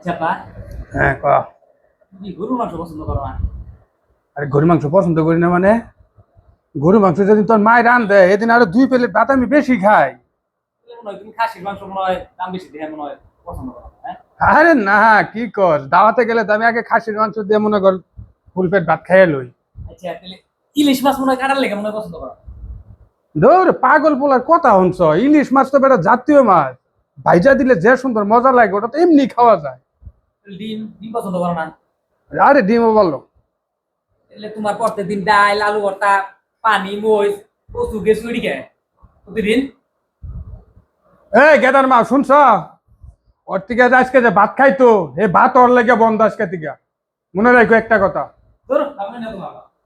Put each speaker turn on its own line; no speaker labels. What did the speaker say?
চাপা
হ্যাঁ ক।
তুমি গরুর মাংস পছন্দ করো না?
আরে গরু মাংস পছন্দ করি না মানে? গরু মাংস যেদিন তোর মায়ের রান্ধে এদিন আরো 2 প্লেট ভাত আমি বেশি খাই।
মনে হয় তুমি খাসির মাংস মনে হয় দাম বেশি দেখে মনে হয় পছন্দ করো না, হ্যাঁ?
আরে না, কি কর, দাওয়াতে গেলে তো আমি আগে খাসির মাংস দিয়ে মনে কর ফুল পেট ভাত খাইয়ে লই।
আচ্ছা তাহলে ইলিশ মাছ মনে হয় কাটার লেগে মনে হয় পছন্দ করো।
ধর পাগল পোলার কথা শুনছ, ইলিশ মাছ তো বেটা জাতীয় মাছ, ভাইজা দিলে যে সুন্দর মজা লাগে ওটা তো এমনি খাওয়া যায়।
ডিম ডিম পছন্দ করো না?
আরে ডিমও বললো।
তাহলে তোমার প্রত্যেকদিন ডাল আলু ভর্তা পানি মরিচ কচু গেছু এটি খায় প্রতিদিন?
এই গেদার মা শুনছ, ওর থেকে আজকে যে ভাত খাইতো এ ভাত ওর লেগে বন্ধ আজকে থেকে, মনে রাখো একটা কথা।
ধরো আমি না তোমার